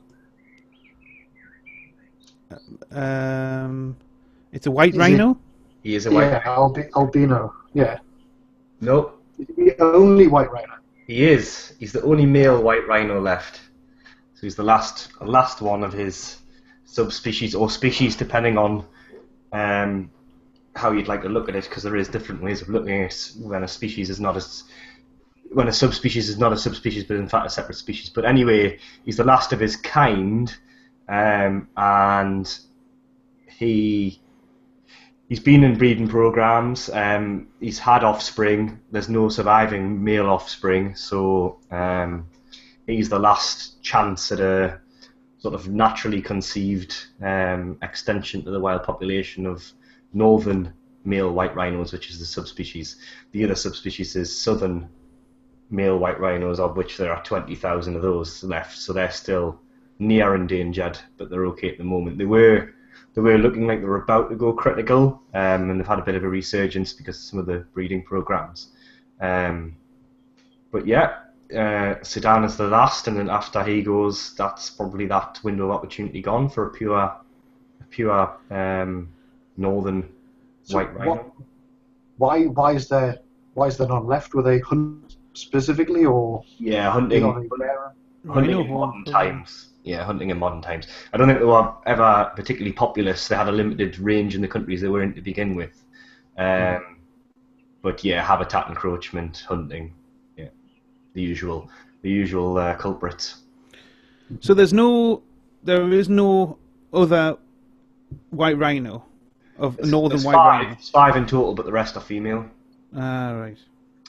Speaker 1: It's a white rhino.
Speaker 2: He is a white rhino.
Speaker 3: Albino. Yeah.
Speaker 2: No.
Speaker 3: The only white rhino.
Speaker 2: He is. He's the only male white rhino left. So he's the last one of his subspecies or species, depending on how you'd like to look at it, because there is different ways of looking at it when a subspecies is not a subspecies, but in fact a separate species. But anyway, he's the last of his kind, and he's been in breeding programs. He's had offspring. There's no surviving male offspring, so he's the last chance at a sort of naturally conceived extension to the wild population of northern male white rhinos, which is the subspecies. The other subspecies is southern male white rhinos, of which there are 20,000 of those left, so they're still near endangered, but they're okay at the moment. They were looking like they were about to go critical, and they've had a bit of a resurgence because of some of the breeding programs. But yeah, Sudan is the last, and then after he goes, that's probably that window of opportunity gone for a pure northern white rhino.
Speaker 3: Why is there none left? Were they hunting specifically, or
Speaker 2: hunting in modern times? Yeah, hunting in modern times. I don't think they were ever particularly populous. They had a limited range in the countries they were in to begin with. But yeah, habitat encroachment, hunting, yeah, the usual culprits.
Speaker 1: So there is no other white rhino of northern white rhino.
Speaker 2: There's 5 in total, but the rest are female.
Speaker 1: Ah, right.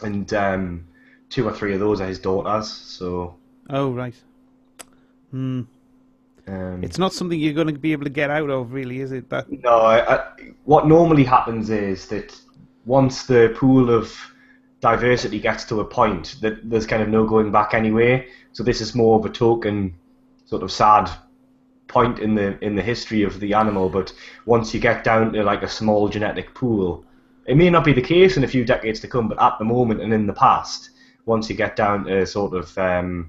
Speaker 2: And 2 or 3 of those are his daughters. So.
Speaker 1: Oh, right. It's not something you're going to be able to get out of, really, is it?
Speaker 2: No. What normally happens is that once the pool of diversity gets to a point, that there's kind of no going back anyway. So this is more of a token, sort of sad point in the history of the animal. But once you get down to like a small genetic pool, it may not be the case in a few decades to come, but at the moment and in the past, once you get down to sort of a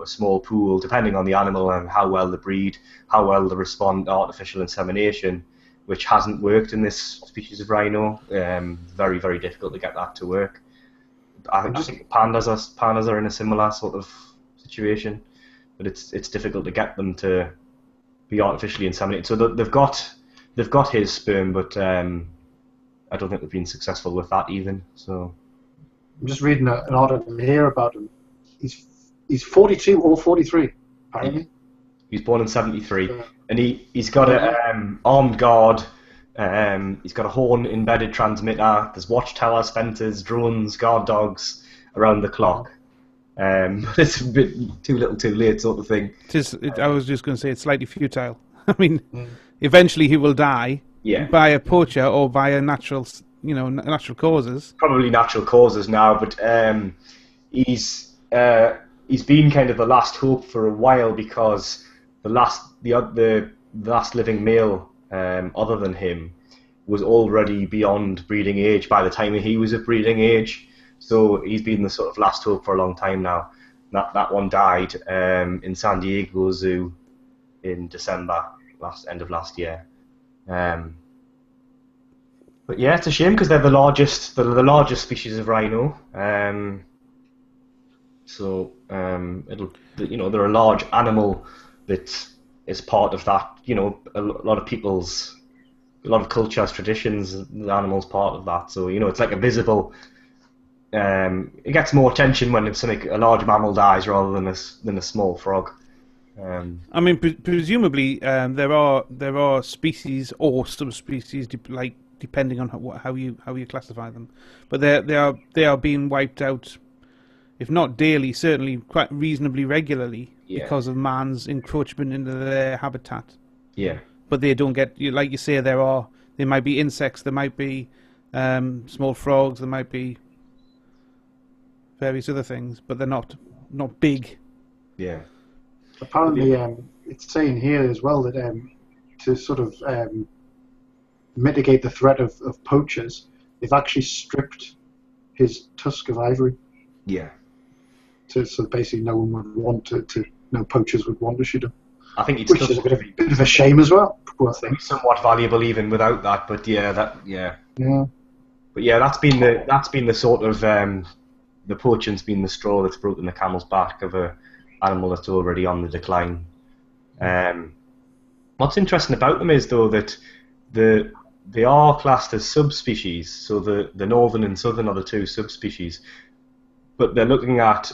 Speaker 2: small pool, depending on the animal and how well they breed, how well they respond to artificial insemination, which hasn't worked in this species of rhino. Very, very difficult to get that to work. I think pandas are in a similar sort of situation, but it's difficult to get them to be artificially inseminated. So they've got his sperm, but I don't think they've been successful with that even. So
Speaker 3: I'm just reading an article here about him. He's 42 or 43, apparently.
Speaker 2: He was born in 73, and he's got an armed guard. He's got a horn-embedded transmitter. There's watchtowers, fences, drones, guard dogs around the clock. It's a bit too little, too late, sort of thing.
Speaker 1: I was just going to say it's slightly futile. I mean, eventually he will die by a poacher or by a natural causes.
Speaker 2: Probably natural causes now, but he's been kind of the last hope for a while because the last living male other than him was already beyond breeding age by the time he was at breeding age. So he's been the sort of last hope for a long time now. That one died in San Diego Zoo in December, end of last year. But yeah, it's a shame because they're the largest species of rhino. They're a large animal that is part of that. A lot of cultures, traditions. The animal's part of that. So it's like a visible. It gets more attention when a large mammal dies rather than a small frog.
Speaker 1: I mean, presumably there are species or subspecies depending on how you classify them, but they are being wiped out, if not daily, certainly quite reasonably regularly because of man's encroachment into their habitat.
Speaker 2: Yeah.
Speaker 1: But they don't get, like you say, there might be insects, there might be small frogs, there might be various other things, but they're not big.
Speaker 3: Yeah. Apparently, it's saying here as well that to sort of mitigate the threat of poachers, they've actually stripped his tusk of ivory.
Speaker 2: Yeah.
Speaker 3: So basically, no one would want no poachers would want to shoot him.
Speaker 2: I think
Speaker 3: which is a bit of a shame as well. Poor thing.
Speaker 2: Somewhat valuable even without that, but yeah. But yeah, that's been the sort of the poaching's been the straw that's broken the camel's back of a animal that's already on the decline. What's interesting about them is though that they are classed as subspecies. So the northern and southern are the two subspecies, but they're looking at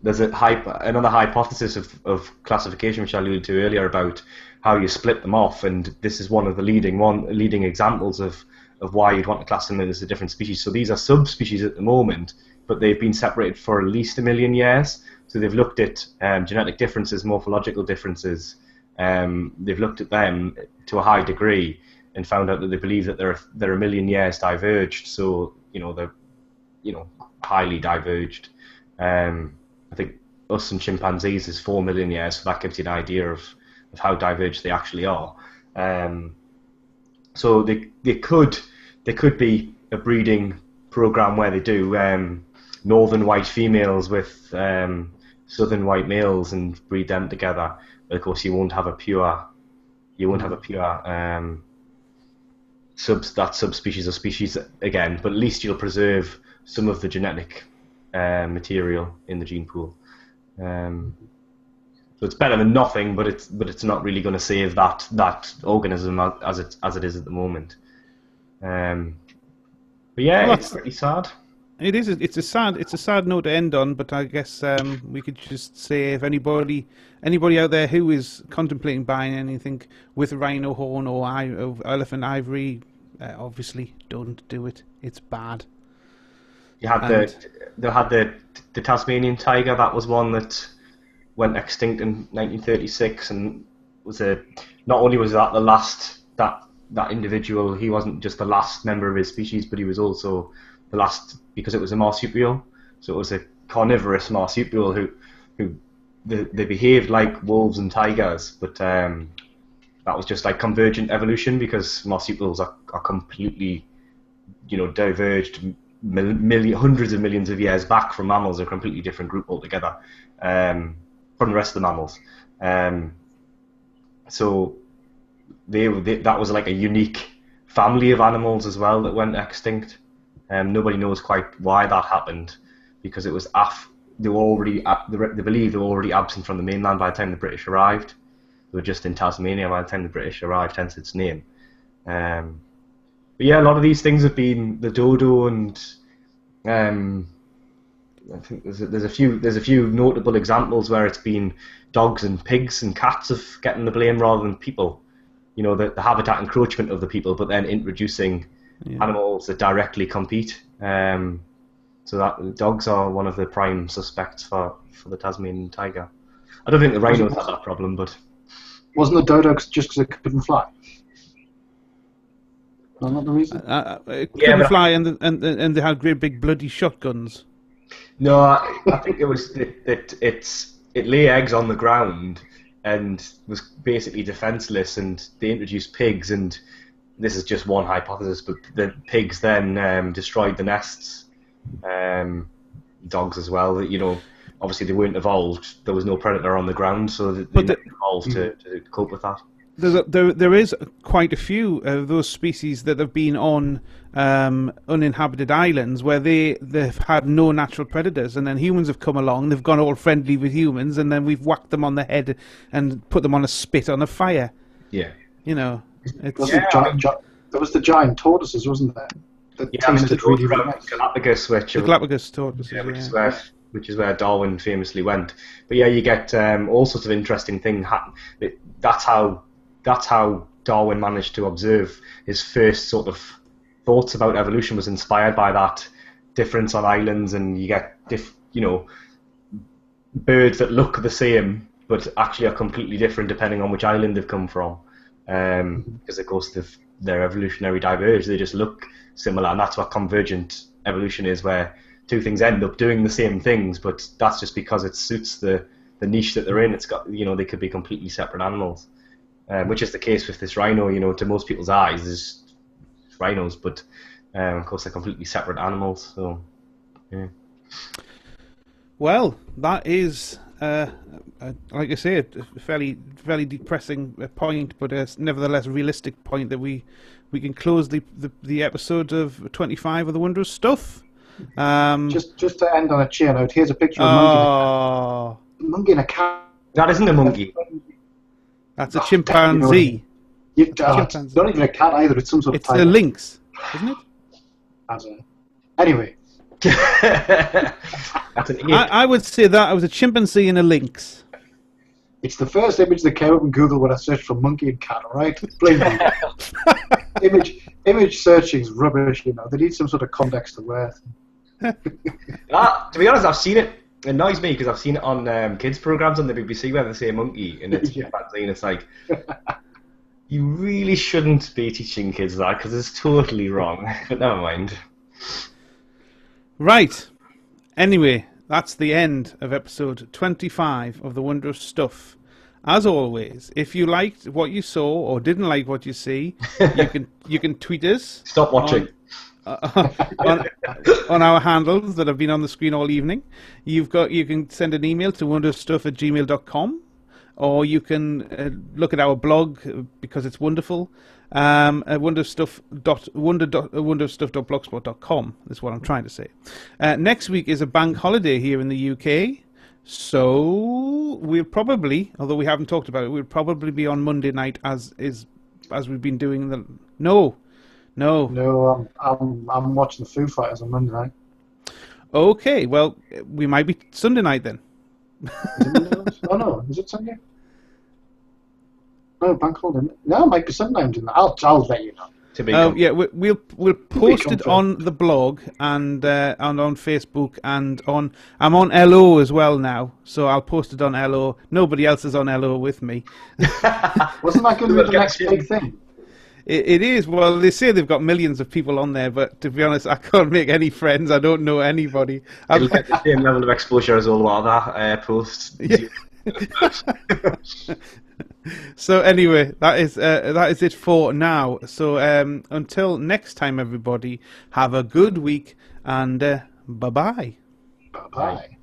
Speaker 2: there's another hypothesis of classification which I alluded to earlier about how you split them off, and this is one of the leading examples of why you'd want to class them as a different species. So these are subspecies at the moment, but they've been separated for at least 1 million years. So they've looked at genetic differences, morphological differences. They've looked at them to a high degree and found out that they believe that they're 1 million years diverged. So they're highly diverged. I think us and chimpanzees is 4 million years, so that gives you an idea of how diverged they actually are. So they could be a breeding program where they do northern white females with southern white males and breed them together. But of course, you won't have a pure subspecies or species again. But at least you'll preserve some of the genetic material in the gene pool. So it's better than nothing, but it's not really going to save that organism as it is at the moment. But yeah, it's pretty sad.
Speaker 1: It is. It's a sad note to end on. But I guess we could just say if anybody out there who is contemplating buying anything with rhino horn or elephant ivory, obviously don't do it. It's bad.
Speaker 2: They had the Tasmanian tiger. That was one that went extinct in 1936, and not only was that the last that individual. He wasn't just the last member of his species, but he was also the last because it was a marsupial. So it was a carnivorous marsupial who they behaved like wolves and tigers, but that was just like convergent evolution because marsupials are completely diverged hundreds of millions of years back from mammals. They're a completely different group altogether from the rest of the mammals. So that was like a unique family of animals as well that went extinct. Nobody knows quite why that happened because it was they believe they were already absent from the mainland by the time the British arrived. They were just in Tasmania by the time the British arrived, hence its name. But But yeah, a lot of these things have been the dodo, and I think there's a few notable examples where it's been dogs and pigs and cats of getting the blame rather than people. You know, the habitat encroachment of the people, but then introducing animals that directly compete. So that dogs are one of the prime suspects for the Tasmanian tiger. I don't think the rhinos have that problem, but
Speaker 3: wasn't the dodo just because it couldn't fly? Not the reason.
Speaker 1: It couldn't fly, and they had great big bloody shotguns.
Speaker 2: No, I think it was it lay eggs on the ground and was basically defenseless, and they introduced pigs, and this is just one hypothesis, but the pigs then destroyed the nests. Dogs as well. You know, obviously they weren't evolved. There was no predator on the ground, so they evolved to cope with that.
Speaker 1: There is quite a few of those species that have been on uninhabited islands where they've had no natural predators, and then humans have come along, they've gone all friendly with humans, and then we've whacked them on the head and put them on a spit on a fire.
Speaker 2: Yeah.
Speaker 1: You know.
Speaker 3: There was the giant tortoises, wasn't there? That tasted really nice.
Speaker 2: Galapagos,
Speaker 1: Galapagos tortoises,
Speaker 2: which is where Darwin famously went. But yeah, you get all sorts of interesting things happen. That's how Darwin managed to observe his first sort of thoughts about evolution, was inspired by that difference on islands, and you get birds that look the same but actually are completely different depending on which island they've come from, because of course they're evolutionary diverged. They just look similar, and that's what convergent evolution is, where two things end up doing the same things, but that's just because it suits the niche that they're in. It's got, they could be completely separate animals, which is the case with this rhino. To most people's eyes, there's rhinos, but of course they're completely separate animals. So, yeah.
Speaker 1: Well, that is, like I say, a fairly depressing point, but nevertheless realistic point that we can close the episode of 25 of the Wondrous Stuff.
Speaker 3: Just to end on a cheer note, here's a picture of a monkey and a cat.
Speaker 2: That isn't a monkey.
Speaker 1: That's a chimpanzee.
Speaker 3: It's not even a cat either. It's some sort of tiger.
Speaker 1: It's a lynx, isn't it?
Speaker 3: I don't know. Anyway.
Speaker 2: That's an
Speaker 1: I would say that was a chimpanzee and a lynx.
Speaker 3: It's the first image that came up in Google when I searched for monkey and cat, alright? Blame me. Image searching is rubbish, They need some sort of context to wear.
Speaker 2: To be honest, I've seen it. It annoys me because I've seen it on kids' programs on the BBC where they say monkey and it's chimpanzee, and it's like, you really shouldn't be teaching kids that because it's totally wrong. But never mind.
Speaker 1: Right. Anyway, that's the end of episode 25 of The Wondrous Stuff. As always, if you liked what you saw or didn't like what you see, you can tweet us.
Speaker 2: Stop watching.
Speaker 1: On our handles that have been on the screen all evening. You can send an email to wonderstuff@gmail.com, or you can look at our blog because it's wonderful. Wonderstuff.blogspot.com is what I'm trying to say. Next week is a bank holiday here in the UK, so we'll probably, although we haven't talked about it, we'll probably be on Monday night as we've been doing No,
Speaker 3: I'm watching the Foo Fighters on Monday night.
Speaker 1: Okay, well, we might be Sunday night then.
Speaker 3: No, is it Sunday? No, bank holiday. No, it might be Sunday. I'm doing that. I'll let you know.
Speaker 1: Yeah, we'll post it on the blog and on Facebook and I'm on LO as well now, so I'll post it on LO. Nobody else is on LO with me.
Speaker 3: Wasn't that going to be the next big thing?
Speaker 1: It is. Well, they say they've got millions of people on there, but to be honest, I can't make any friends. I don't know anybody.
Speaker 2: It'll get the same level of exposure as all of other posts.
Speaker 1: Yeah. So anyway, that is it for now. So until next time, everybody, have a good week and bye-bye.
Speaker 3: Bye-bye.